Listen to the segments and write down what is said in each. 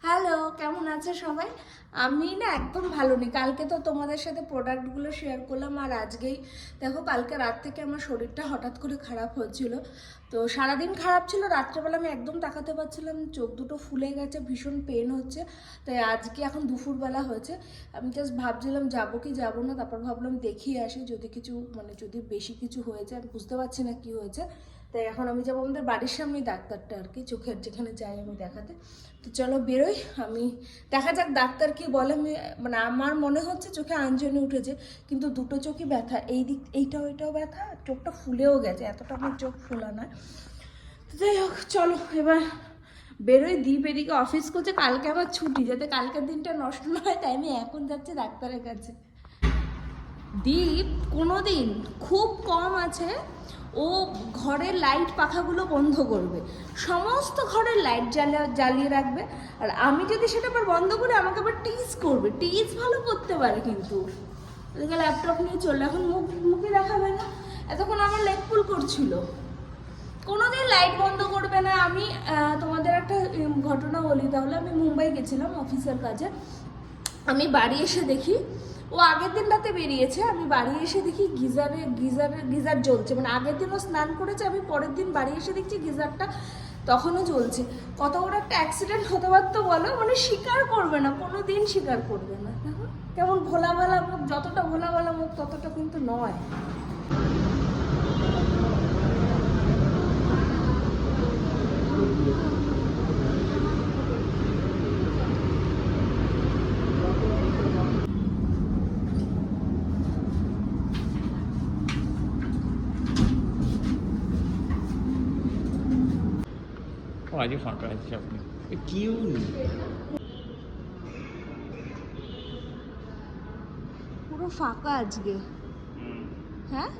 Hello, কেমন আছে সবাই? আমি না একদম ভালো নেই। কালকে তো তোমাদের সাথে প্রোডাক্টগুলো শেয়ার করলাম, আর আজকেই দেখো কালকে রাত থেকে আমার শরীরটা হঠাৎ করে খারাপ হচ্ছিল। তো সারাদিন খারাপ ছিল, রাত্রেবেলা আমি একদম তাকাতে পারছিলাম, চোখ দুটো ফুলে গেছে, ভীষণ পেন হচ্ছে। তাই আজকে এখন দুপুরবেলা হয়েছে, আমি জাস্ট ভাবছিলাম যাবো কি যাবো না, তারপর ভাবলাম দেখিয়ে আসি, যদি কিছু যদি বেশি কিছু হয়েছে, আমি বুঝতে পারছি না কি হয়েছে। তাই এখন আমি যাবো আমাদের বাড়ির সামনেই ডাক্তারটা আর কি, চোখের যেখানে যাই আমি দেখাতে। তো চলো বেরোই, আমি দেখা যাক ডাক্তার কি বলে। আমি আমার মনে হচ্ছে চোখে আঞ্জনি উঠেছে, কিন্তু দুটো চোখই ব্যথা, এই দিক এইটাও ব্যথা, চোখটা ফুলেও গেছে, এতটা আমার চোখ ফোলা নয়। তো যাই হোক চলো এবার বেরোই। দ্বীপ এদিকে অফিস করছে, কালকে আবার ছুটি, যাতে কালকের দিনটা নষ্ট না হয়, তাই আমি এখন যাচ্ছি ডাক্তারের কাছে। দ্বীপ কোনো দিন, খুব কম আছে, ও ঘরের লাইট পাখাগুলো বন্ধ করবে, সমস্ত ঘরের লাইট জ্বালিয়ে রাখবে। আর আমি যদি সেটা আবার বন্ধ করি, আমাকে আবার টিজ করবে। টিজ ভালো করতে পারে, কিন্তু ওদিকে ল্যাপটপ নিয়ে চললো, এখন মুখে দেখাবে না, এতক্ষণ আমার লেগ পুল করছিল। কোনোদিন লাইট বন্ধ করবে না। আমি তোমাদের একটা ঘটনা বলি তাহলে। আমি মুম্বাই গেছিলাম অফিসের কাজে, আমি বাড়ি এসে দেখি, ও আগের দিন রাতে বেরিয়েছে, আমি বাড়ি এসে দেখি গিজার জ্বলছে। আগের দিনও স্নান করেছে, আমি পরের দিন বাড়ি এসে দেখছি গিজারটা তখনও জ্বলছে। কত বড় একটা অ্যাক্সিডেন্ট হতে পারতো বলো? স্বীকার করবে না, কোনো দিন স্বীকার করবে না। দেখো কেমন ভোলা ভালা মুখ, যতটা ভোলা ভালা মুখ ততটা কিন্তু নয়। ও আজকে ফাঁকা আছে আপনি কেউ নেই। পুরো ফাঁকা আজকে। হ্যাঁ,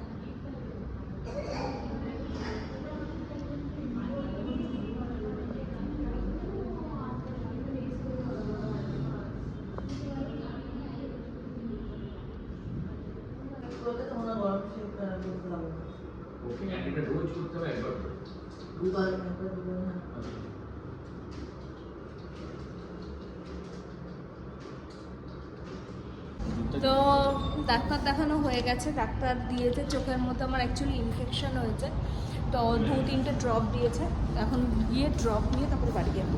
তো ডাক্তার দেখানো হয়ে গেছে, ডাক্তার দিয়েছে চোখের মধ্যে আমার অ্যাকচুয়ালি ইনফেকশন হয়েছে, তো 2-3টে ড্রপ দিয়েছে। এখন গিয়ে ড্রপ নিয়ে তারপর বাড়ি যাবো।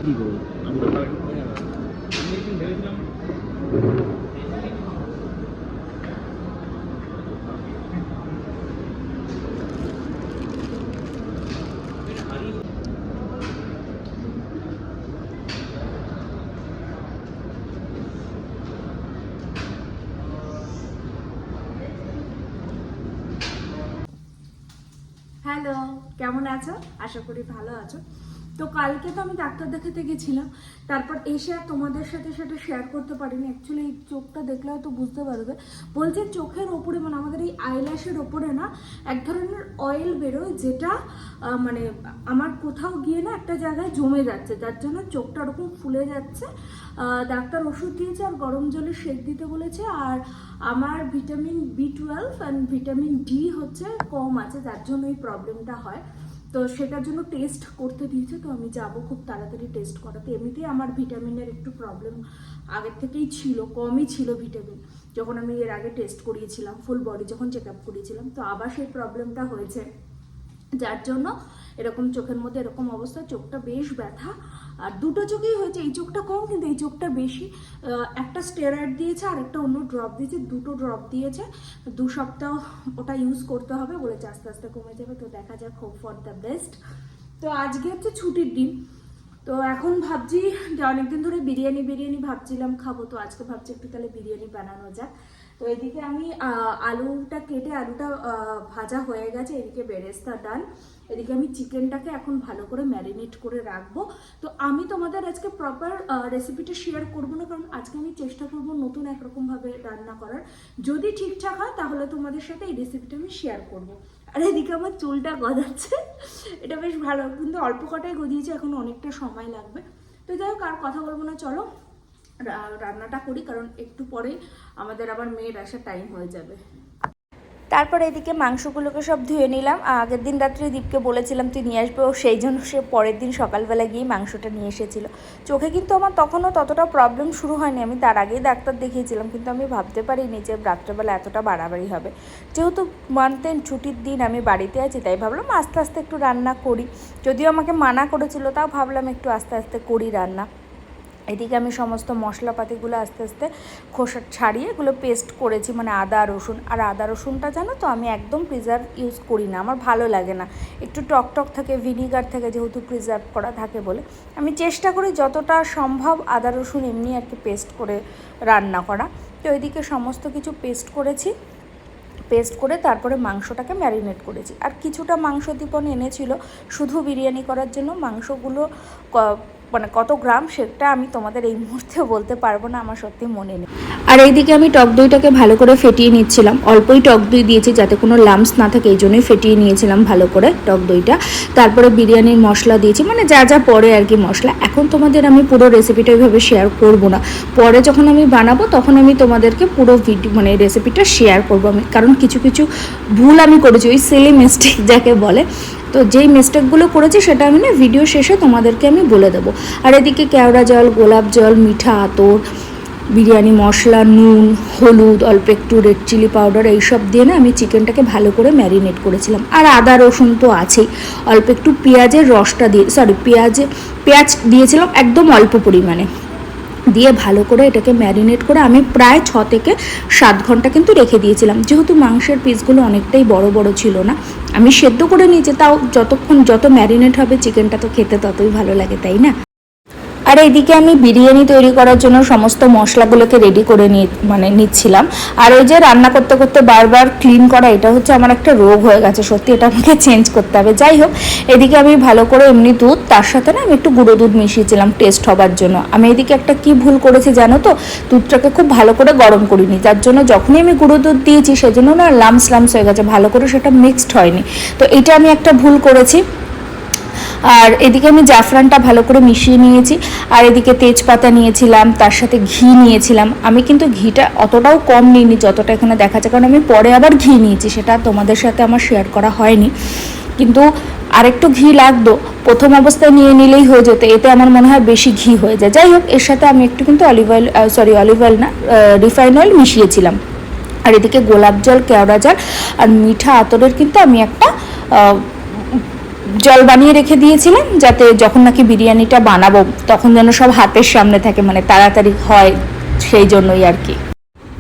কি করবো আমি তো আমি একদিন ভেবেছিলাম হ্যালো, কেমন আছো? আশা করি ভালো আছো। তো কালকে তো আমি ডাক্তার দেখাতে গেছিলাম, তারপর এসে আর তোমাদের সাথে সেটা শেয়ার করতে পারিনি। অ্যাকচুয়ালি এই চোখটা দেখলে হয়তো বুঝতে পারবে। বলছে চোখের ওপরে, আমাদের এই আইল্যাশের ওপরে না এক ধরনের অয়েল বেরোয়, যেটা আমার কোথাও গিয়ে না একটা জায়গায় জমে যাচ্ছে, যার জন্য চোখটা ওরকম ফুলে যাচ্ছে। ডাক্তার ওষুধ দিয়েছে আর গরম জলে সেঁক দিতে বলেছে। আর আমার vitamin B12 and vitamin D হচ্ছে কম আছে, যার জন্য এই প্রবলেমটা হয়। তো সেটার জন্য টেস্ট করতে দিয়েছে, তো আমি যাব খুব তাড়াতাড়ি টেস্ট করাতে। এমনিতেই আমার ভিটামিনের একটু প্রবলেম আগের থেকেই ছিল, কমই ছিল ভিটামিন, যখন আমি এর আগে টেস্ট করিয়েছিলাম, ফুল বডি যখন চেক আপ করিয়েছিলাম। তো আবার সেই প্রবলেমটা হয়েছে, যার জন্য এরকম চোখের মধ্যে এরকম অবস্থা, চোখটা বেশ ব্যথা। আর দুটো চোখেই হয়েছে, এই চোখটা কম কিন্তু এই চোখটা বেশি। একটা স্টেরয়েড দিয়েছে আর একটা অন্য ড্রপ দিয়েছে, দুটো ড্রপ দিয়েছে। 2 সপ্তাহ ওটা ইউজ করতে হবে বলেছে, আস্তে আস্তে কমে যাবে। তো দেখা যাক, হোপ ফর দ্য বেস্ট। তো আজকে হচ্ছে ছুটির দিন, তো এখন ভাবছি যে অনেকদিন ধরে বিরিয়ানি ভাবছিলাম খাবো, তো আজকে ভাবছি একটু তাহলে বিরিয়ানি বানানো যাক। তো এদিকে আমি আলুটা কেটে, আলুটা ভাজা হয়ে গেছে, এদিকে বেরেস্তা ডান, এদিকে আমি চিকেনটাকে এখন ভালো করে ম্যারিনেট করে রাখবো। তো আমি তোমাদের আজকে প্রপার রেসিপিটা শেয়ার করবো না, কারণ আজকে আমি চেষ্টা করবো নতুন একরকমভাবে রান্না করার। যদি ঠিকঠাক হয় তাহলে তোমাদের সাথে এই রেসিপিটা আমি শেয়ার করবো। আর এদিকে আমার চুলটা গজাচ্ছে, এটা বেশ ভালো, কিন্তু অল্প কটাই গজিয়েছে, এখন অনেকটা সময় লাগবে। তো যাই হোক, আর কথা বলবো না, চলো রান্নাটা করি, কারণ একটু পরেই আমাদের আবার মেয়ের আসার টাইম হয়ে যাবে। তারপর এদিকে মাংসগুলোকে সব ধুয়ে নিলাম। আগের দিন রাত্রে দীপকে বলেছিলাম তুই নিয়ে আসবে, ও সেই জন্য সে পরের দিন সকালবেলা গিয়ে মাংসটা নিয়ে এসেছিলো। চোখে কিন্তু আমার তখনও ততটা প্রবলেম শুরু হয়নি, আমি তার আগেই ডাক্তার দেখিয়েছিলাম, কিন্তু আমি ভাবতে পারিনি যে রাত্রেবেলা এতটা বাড়াবাড়ি হবে। যেহেতু মানতেন ছুটির দিন আমি বাড়িতে আছি, তাই ভাবলাম আস্তে আস্তে একটু রান্না করি। যদিও আমাকে মানা করেছিল, তাও ভাবলাম একটু আস্তে আস্তে করি রান্না। এদিকে আমি সমস্ত মশলাপাতিগুলো আস্তে আস্তে খোসা ছাড়িয়ে এগুলো পেস্ট করেছি, মানে আদা রসুন। আর আদা রসুনটা জানো তো আমি একদম প্রিজার্ভ ইউজ করি না, আমার ভালো লাগে না, একটু টক টক থাকে, ভিনিগার থাকে, যেহেতু প্রিজার্ভ করা থাকে বলে আমি চেষ্টা করি যতটা সম্ভব আদা রসুন এমনি আর কি পেস্ট করে রান্না করা। তো এদিকে সমস্ত কিছু পেস্ট করেছি, পেস্ট করে তারপরে মাংসটাকে ম্যারিনেট করেছি। আর কিছুটা মাংস দীপন এনেছিল শুধু বিরিয়ানি করার জন্য। মাংসগুলো মানে কত গ্রাম সেটা আমি তোমাদের এই মুহূর্তে বলতে পারবো না, আমার সত্যি মনে নেই। আর এইদিকে আমি টক দইটাকে ভালো করে ফেটিয়ে নিচ্ছিলাম, অল্পই টক দই দিয়েছি যাতে কোনো লাম্পস না থাকে, এই জন্যই ফেটিয়ে নিয়েছিলাম ভালো করে টক দইটা। তারপরে বিরিয়ানির মশলা দিয়েছি, মানে যা যা পরে আর কি মশলা। এখন তোমাদের আমি পুরো রেসিপিটা ওইভাবে শেয়ার করবো না, পরে যখন আমি বানাবো তখন আমি তোমাদেরকে পুরো ভিডিও মানে রেসিপিটা শেয়ার করবো আমি, কারণ কিছু কিছু ভুল আমি করেছি, ওই সিলি মিস্টেক যাকে বলে। তো যেই মিস্টেকগুলো করেছি সেটা আমি না ভিডিও শেষে তোমাদেরকে আমি বলে দেবো। আর এদিকে কেওড়া জল, গোলাপ জল, মিঠা আতর, বিরিয়ানি মশলা, নুন, হলুদ, অল্প একটু রেড চিলি পাউডার, এইসব দিয়ে না আমি চিকেনটাকে ভালো করে ম্যারিনেট করেছিলাম। আর আদা রসুন তো আছেই, অল্প একটু পেঁয়াজের রসটা দিয়ে পেঁয়াজ দিয়েছিলাম একদম অল্প পরিমাণে, দিয়ে ভালো করে এটাকে ম্যারিনেট করে আমি প্রায় 6 থেকে 7 ঘন্টা কিন্তু রেখে দিয়েছিলাম। যেহেতু মাংসের পিসগুলো অনেকটাই বড় বড় ছিল না, আমি সেদ্ধ করে নিয়েছি, তাও যত ম্যারিনেট হবে চিকেনটা তো খেতে ততই ভালো লাগে, তাই না? আর এইদিকে আমি বিরিয়ানি তৈরি করার জন্য সমস্ত মশলাগুলোকে রেডি করে নিচ্ছিলাম। আর ওই যে রান্না করতে করতে বারবার ক্লিন করা, এটা হচ্ছে আমার একটা রোগ হয়ে গেছে, সত্যি এটা আমাকে চেঞ্জ করতে হবে। যাই হোক, এদিকে আমি ভালো করে এমনি দুধ, তার সাথে না আমি একটু গুঁড়ো দুধ মিশিয়েছিলাম টেস্ট হবার জন্য। আমি এদিকে একটা কি ভুল করেছি জানো তো, দুধটাকে খুব ভালো করে গরম করিনি, যার জন্য যখনই আমি গুঁড়ো দুধ দিয়েছি সেজন্য না লামস হয়ে গেছে, ভালো করে সেটা মিক্সড হয়নি। তো এটা আমি একটা ভুল করেছি। আর এদিকে আমি জাফরানটা ভালো করে মিশিয়ে নিয়েছি, আর এদিকে তেজপাতা নিয়েছিলাম, তার সাথে ঘি নিয়েছিলাম। আমি কিন্তু ঘিটা অতটাও কম নিইনি যতটা এখানে দেখা যায়, কারণ আমি পরে আবার ঘি নিয়েছি, সেটা তোমাদের সাথে আমার শেয়ার করা হয়নি, কিন্তু আরেকটু ঘি লাগতো, প্রথম অবস্থায় নিয়ে নিলেই হয়ে যেত, এতে আমার মনে হয় বেশি ঘি হয়ে যায়। যাই হোক, এর সাথে আমি একটু কিন্তু অলিভ অয়েল না রিফাইন অয়েল মিশিয়েছিলাম। আর এদিকে গোলাপ জল, কেওড়া জল আর মিঠা আতরের কিন্তু আমি একটা জল বানিয়ে রেখে দিয়েছিলাম, যাতে যখন নাকি বিরিয়ানিটা বানাবো তখন যেন সব হাতের সামনে থাকে, মানে তাড়াতাড়ি হয়, সেই জন্যই আর কি।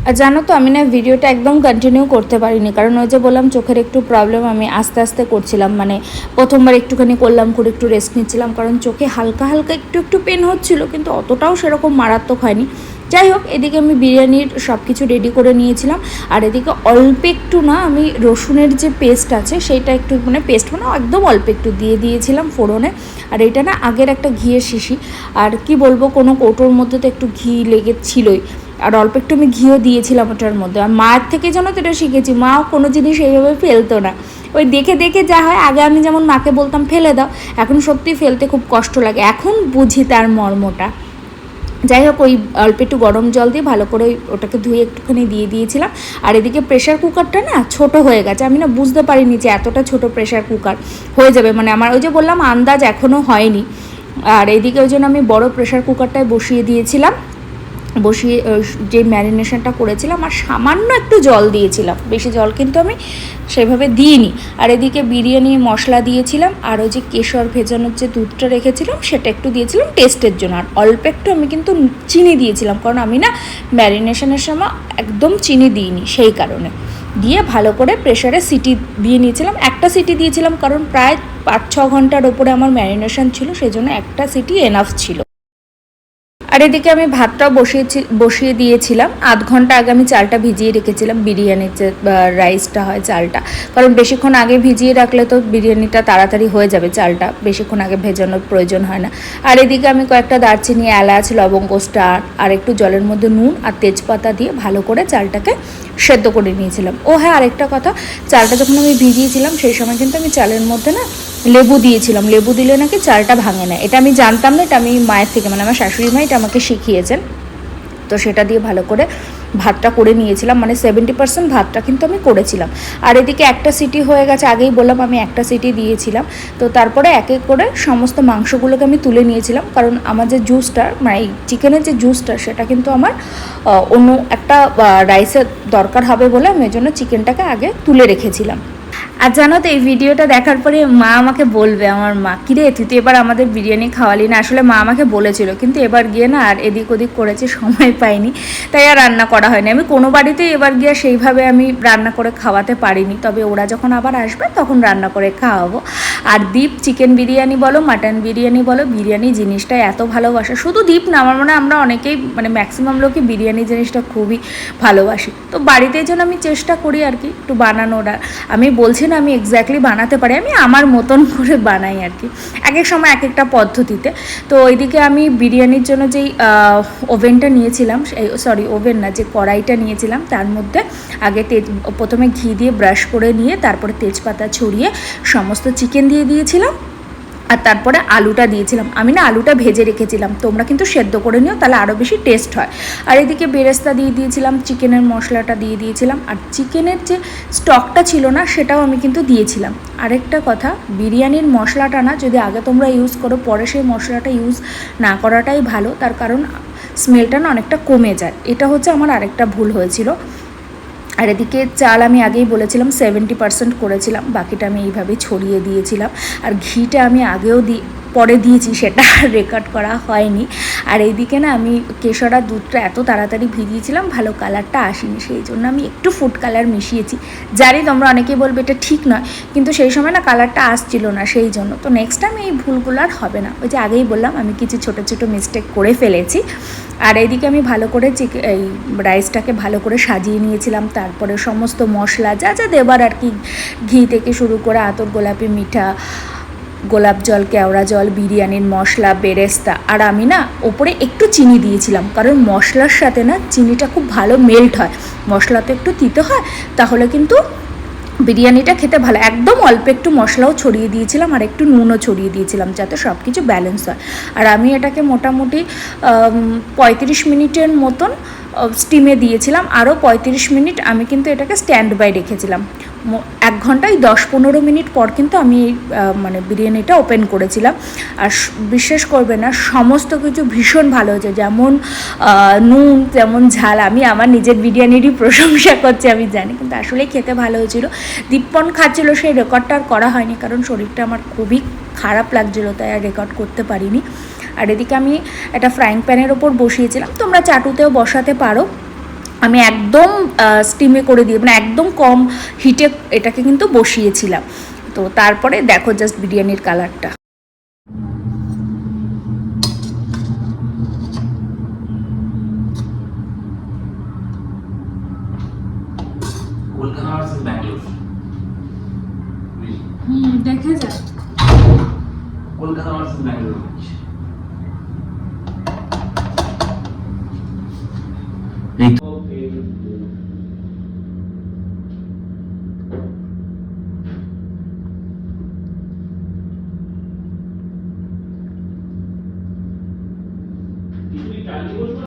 আর জানো তো আমি না ভিডিওটা একদম কন্টিনিউ করতে পারিনি, কারণ ওই যে বললাম চোখের একটু প্রবলেম, আমি আস্তে আস্তে করছিলাম, মানে প্রথমবার একটুখানি করলাম, করে একটু রেস্ট নিচ্ছিলাম, কারণ চোখে হালকা হালকা একটু পেন হচ্ছিল, কিন্তু অতটাও সেরকম মারাত্মক হয়নি। যাই হোক, এদিকে আমি বিরিয়ানির সব কিছু রেডি করে নিয়েছিলাম। আর এদিকে অল্প একটু না আমি রসুনের যে পেস্ট আছে সেইটা একটু পেস্ট একদম অল্প একটু দিয়ে দিয়েছিলাম ফোড়নে। আর এটা না আগের একটা ঘিয়ের শিশি, আর কি বলবো, কোনো কৌটোর মধ্যে তো একটু ঘি লেগেছিলই, আর অল্প একটু আমি ঘিও দিয়েছিলাম ওটার মধ্যে। আর মায়ের থেকে যেন তো এটা শিখেছি, মাও কোনো জিনিস এইভাবে ফেলতো না, ওই দেখে দেখে যা হয়। আগে আমি যেমন মাকে বলতাম ফেলে দাও, এখন সত্যি ফেলতে খুব কষ্ট লাগে, এখন বুঝি তার মর্মটা। যাই হোক, ওই অল্প একটু গরম জল দিয়ে ভালো করে ওটাকে ধুয়ে একটুখানি দিয়ে দিয়েছিলাম। আর এদিকে প্রেশার কুকারটা না ছোট হয়ে গেছে, আমি না বুঝতে পারিনি যে এতটা ছোট প্রেশার কুকার হয়ে যাবে, মানে আমার ওই যে বললাম আন্দাজ এখনও হয়নি। আর এদিকে ওই জন্য আমি বড় প্রেশার কুকারটায় বসিয়ে দিয়েছিলাম, বসিয়ে যে ম্যারিনেশনটা করেছিলাম আর সামান্য একটু জল দিয়েছিলাম, বেশি জল কিন্তু আমি সেভাবে দিইনি। আর এদিকে বিরিয়ানি মশলা দিয়েছিলাম, আর ওই যে কেশর ভেজানোর যে দুধটা রেখেছিলাম সেটা একটু দিয়েছিলাম টেস্টের জন্য। আর অল্প একটু আমি কিন্তু চিনি দিয়েছিলাম, কারণ আমি না ম্যারিনেশনের সময় একদম চিনি দিইনি, সেই কারণে। দিয়ে ভালো করে প্রেশারে সিটি দিয়ে নিয়েছিলাম, একটা সিটি দিয়েছিলাম, কারণ প্রায় 5-6 ঘন্টার ওপরে আমার ম্যারিনেশন ছিল, সেই জন্য একটা সিটি এনাফ ছিল। আর এদিকে আমি ভাতটাও বসিয়ে দিয়েছিলাম। আধ ঘন্টা আগে আমি চালটা ভিজিয়ে রেখেছিলাম, বিরিয়ানির যে রাইসটা হয় চালটা, কারণ বেশিক্ষণ আগে ভিজিয়ে রাখলে তো বিরিয়ানিটা তাড়াতাড়ি হয়ে যাবে, চালটা বেশিক্ষণ আগে ভেজানোর প্রয়োজন হয় না। আর এদিকে আমি কয়েকটা দারচিনি, এলাচ, লবঙ্গ, স্টার আর একটু জলের মধ্যে নুন আর তেজপাতা দিয়ে ভালো করে চালটাকে সেদ্ধ করে নিয়েছিলাম। ও হ্যাঁ, আরেকটা কথা, চালটা যখন আমি ভিজিয়েছিলাম সেই সময় কিন্তু আমি চালের মধ্যে না লেবু দিয়েছিলাম। লেবু দিলে নাকি চালটা ভাঙে না। এটা আমি জানতাম না, এটা আমি মায়ের থেকে, মানে আমার শাশুড়ি মা এটা আমাকে শিখিয়েছেন। তো সেটা দিয়ে ভালো করে ভাতটা করে নিয়েছিলাম, মানে 70% ভাতটা কিন্তু আমি করেছিলাম। আর এদিকে একটা সিটি হয়ে গেছে, আগেই বললাম আমি একটা সিটি দিয়েছিলাম। তো তারপরে এক এক করে সমস্ত মাংসগুলোকে আমি তুলে নিয়েছিলাম, কারণ আমার যে জুসটা, মানে এই চিকেনের যে জুসটা, সেটা কিন্তু আমার অন্য একটা রাইসের দরকার হবে বলে আমি এই জন্য চিকেনটাকে আগে তুলে রেখেছিলাম। আর জানো তো, এই ভিডিওটা দেখার পরে মা আমাকে বলবে, আমার মা, কিরে তুই তো এবার আমাদের বিরিয়ানি খাওয়ালি না। আসলে মা আমাকে বলেছিল, কিন্তু এবার গিয়ে না আর এদিক ওদিক করেছে, সময় পাইনি, তাই আর রান্না করা হয়নি। আমি কোনো বাড়িতেই এবার গিয়ে সেইভাবে আমি রান্না করে খাওয়াতে পারিনি, তবে ওরা যখন আবার আসবে তখন রান্না করে খাওয়াবো। আর দীপ চিকেন বিরিয়ানি বলো, মাটন বিরিয়ানি বলো, বিরিয়ানি জিনিসটা এত ভালোবাসে। শুধু দীপ না, আমার মনে হয় আমরা অনেকেই, মানে ম্যাক্সিমাম লোকই বিরিয়ানি জিনিসটা খুবই ভালোবাসি। তো বাড়িতে যেন আমি চেষ্টা করি আর কি একটু বানানোর। আমি বলছি না আমি এক্স্যাক্টলি বানাতে পারি, আমি আমার মতন করে বানাই আর কি, এক এক সময় এক একটা পদ্ধতিতে। তো ওইদিকে আমি বিরিয়ানির জন্য যেই ওভেনটা নিয়েছিলাম, ওভেন না, যে কড়াইটা নিয়েছিলাম, তার মধ্যে আগে প্রথমে ঘি দিয়ে ব্রাশ করে নিয়ে তারপরে তেজপাতা ছড়িয়ে সমস্ত চিকেন দিয়ে দিয়েছিলাম, আর তারপরে আলুটা দিয়েছিলাম। আমি না আলুটা ভেজে রেখেছিলাম, তোমরা কিন্তু সেদ্ধ করে নিও, তাহলে আরও বেশি টেস্ট হয়। আর এদিকে বেরেস্তা দিয়ে দিয়েছিলাম, চিকেনের মশলাটা দিয়ে দিয়েছিলাম, আর চিকেনের যে স্টকটা ছিল না সেটাও আমি কিন্তু দিয়েছিলাম। আরেকটা কথা, বিরিয়ানির মশলাটা না যদি আগে তোমরা ইউজ করো, পরে সেই মশলাটা ইউজ না করাটাই ভালো, তার কারণ স্মেলটা না অনেকটা কমে যায়। এটা হচ্ছে আমার আরেকটা ভুল হয়েছিল। আর এদিকে চাল আমি আগেই বলেছিলাম 70% করেছিলাম, বাকিটা আমি এইভাবেই ছড়িয়ে দিয়েছিলাম। আর ঘিটা আমি আগেও পরে দিয়েছি, সেটা রেকর্ড করা হয়নি। আর এইদিকে না আমি কেশর আর দুধটা এত তাড়াতাড়ি ভিজিয়েছিলাম, ভালো কালারটা আসেনি, সেই জন্য আমি একটু ফুড কালার মিশিয়েছি। জানি তোমরা অনেকেই বলবে এটা ঠিক নয়, কিন্তু সেই সময় না কালারটা আসছিল না, সেই জন্য। তো নেক্সট টাইম এই ভুলগুলো আর হবে না। ওই যে আগেই বললাম আমি কিছু ছোটো ছোটো মিস্টেক করে ফেলেছি। আর এইদিকে আমি ভালো করে এই রাইসটাকে ভালো করে সাজিয়ে নিয়েছিলাম, তারপরে সমস্ত মশলা যা যা দেবার আর কি, ঘি থেকে শুরু করে আতর গোলাপি মিঠা, গোলাপ জল, কেওড়া জল, বিরিয়ানির মশলা, বেরেস্তা। আর আমি না ওপরে একটু চিনি দিয়েছিলাম, কারণ মশলার সাথে না চিনিটা খুব ভালো মেল্ট হয়। মশলা তো একটু তিতে হয়, তাহলে কিন্তু বিরিয়ানিটা খেতে ভালো। একদম অল্প একটু মশলাও ছড়িয়ে দিয়েছিলাম, আর একটু নুনও ছড়িয়ে দিয়েছিলাম, যাতে সব কিছু ব্যালেন্স হয়। আর আমি এটাকে মোটামুটি 35 মিনিটের মতন স্টিমে দিয়েছিলাম। আরও 35 মিনিট আমি কিন্তু এটাকে স্ট্যান্ড বাই রেখেছিলাম। 1 ঘন্টায় 10-15 মিনিট পর কিন্তু আমি মানে বিরিয়ানিটা ওপেন করেছিলাম। আর বিশ্বাস করবে না, সমস্ত কিছু ভীষণ ভালো হয়েছে, যেমন নুন, যেমন ঝাল। আমি আমার নিজের বিরিয়ানিরই প্রশংসা করছি, আমি জানি, কিন্তু আসলেই খেতে ভালো হয়েছিল। দীপন খাচ্ছিল, সেই রেকর্ডটা আর করা হয়নি, কারণ শরীরটা আমার খুবই খারাপ লাগছিলো, তাই আর রেকর্ড করতে পারিনি। আর এদিকে আমি একটা ফ্রাইং প্যানের ওপর বসিয়েছিলাম, তোমরা চাটুতেও বসাতে পারো। আমি একদম স্টিমে করে দিয়ে, মানে একদম কম হিটে এটাকে কিন্তু বসিয়েছিলাম। তো তারপরে দেখো জাস্ট বিরিয়ানির কালারটা। কলকাতা ভার্সেস ব্যাঙ্গালোর। দেখা যায় কলকাতা ভার্সেস ব্যাঙ্গালোর। এই তো